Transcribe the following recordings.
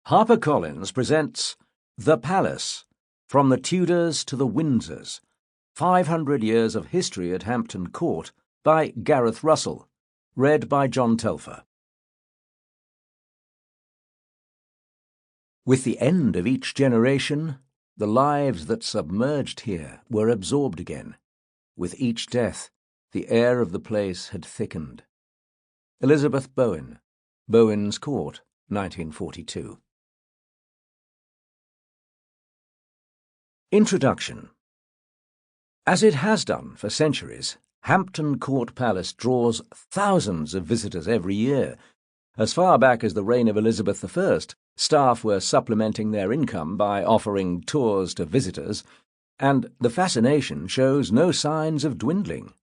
HarperCollins presents The Palace, From the Tudors to the Windsors, 500 Years of History at Hampton Court by Gareth Russell, read by John Telfer. With the end of each generation, the lives that submerged here were absorbed again. With each death, the air of the place had thickened. Elizabeth Bowen, Bowen's Court, 1942. Introduction. As it has done for centuries, Hampton Court Palace draws thousands of visitors every year. As far back as the reign of Elizabeth I, staff were supplementing their income by offering tours to visitors, and the fascination shows no signs of dwindling.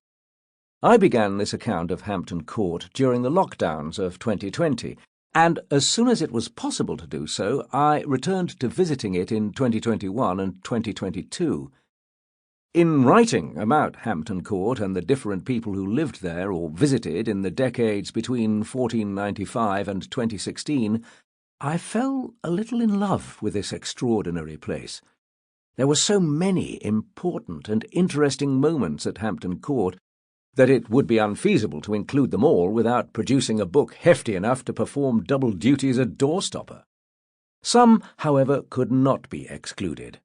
I began this account of Hampton Court during the lockdowns of 2020, and as soon as it was possible to do so, I returned to visiting it in 2021 and 2022. In writing about Hampton Court and the different people who lived there or visited in the decades between 1495 and 2016, I fell a little in love with this extraordinary place. There were so many important and interesting moments at Hampton Court that it would be unfeasible to include them all without producing a book hefty enough to perform double duty as a doorstopper. Some, however, could not be excluded.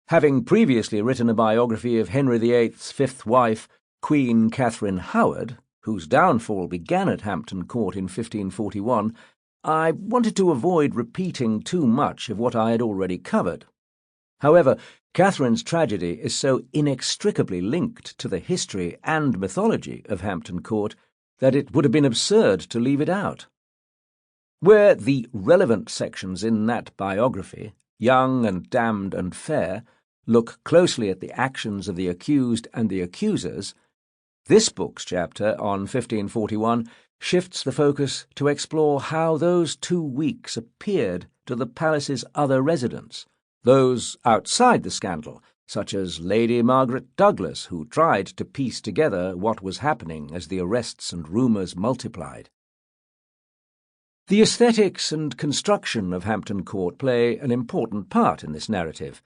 Having previously written a biography of Henry VIII's fifth wife, Queen Catherine Howard, whose downfall began at Hampton Court in 1541, I wanted to avoid repeating too much of what I had already covered. However, Catherine's tragedy is so inextricably linked to the history and mythology of Hampton Court that it would have been absurd to leave it out. Where the relevant sections in that biography, Young and Damned and Fair, look closely at the actions of the accused and the accusers, this book's chapter on 1541 shifts the focus to explore how those 2 weeks appeared to the palace's other residents, those outside the scandal, such as Lady Margaret Douglas, who tried to piece together what was happening as the arrests and rumours multiplied. The aesthetics and construction of Hampton Court play an important part in this narrative.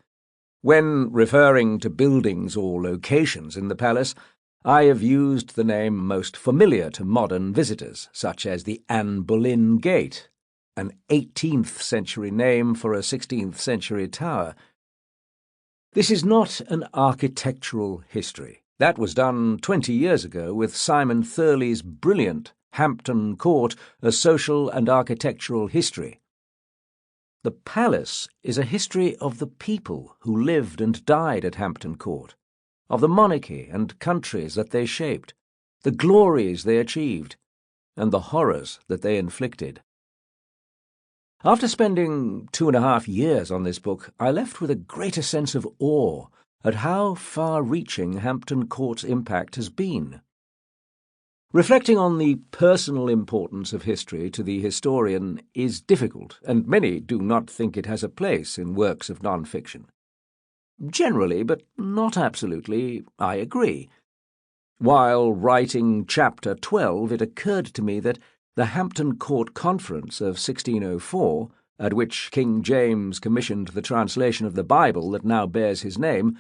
When referring to buildings or locations in the palace, I have used the name most familiar to modern visitors, such as the Anne Boleyn Gate, an 18th-century name for a 16th-century tower. This is not an architectural history. That was done 20 years ago with Simon Thurley's brilliant Hampton Court, a social and architectural history. The palace is a history of the people who lived and died at Hampton Court, of the monarchy and countries that they shaped, the glories they achieved, and the horrors that they inflicted. After spending 2.5 years on this book, I left with a greater sense of awe at how far-reaching Hampton Court's impact has been. Reflecting on the personal importance of history to the historian is difficult, and many do not think it has a place in works of non-fiction. Generally, but not absolutely, I agree. While writing Chapter 12, it occurred to me that the Hampton Court Conference of 1604, at which King James commissioned the translation of the Bible that now bears his name,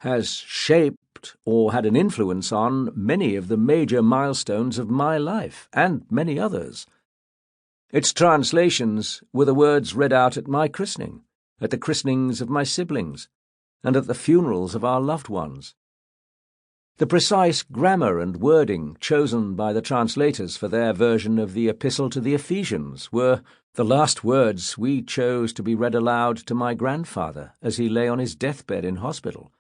has shaped or had an influence on many of the major milestones of my life, and many others. Its translations were the words read out at my christening, at the christenings of my siblings, and at the funerals of our loved ones. The precise grammar and wording chosen by the translators for their version of the Epistle to the Ephesians were the last words we chose to be read aloud to my grandfather as he lay on his deathbed in hospital,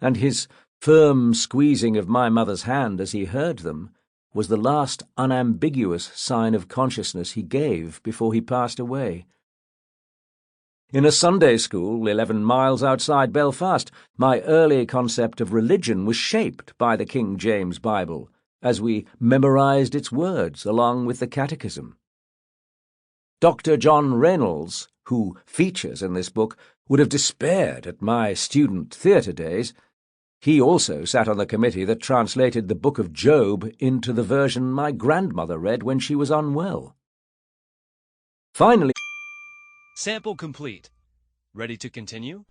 and his firm squeezing of my mother's hand as he heard them was the last unambiguous sign of consciousness he gave before he passed away. In a Sunday school 11 miles outside Belfast, my early concept of religion was shaped by the King James Bible, as we memorized its words along with the Catechism. Dr. John Reynolds, who features in this book, would have despaired at my student theatre days. He also sat on the committee that translated the Book of Job into the version my grandmother read when she was unwell. Finally, Sample complete. Ready to continue?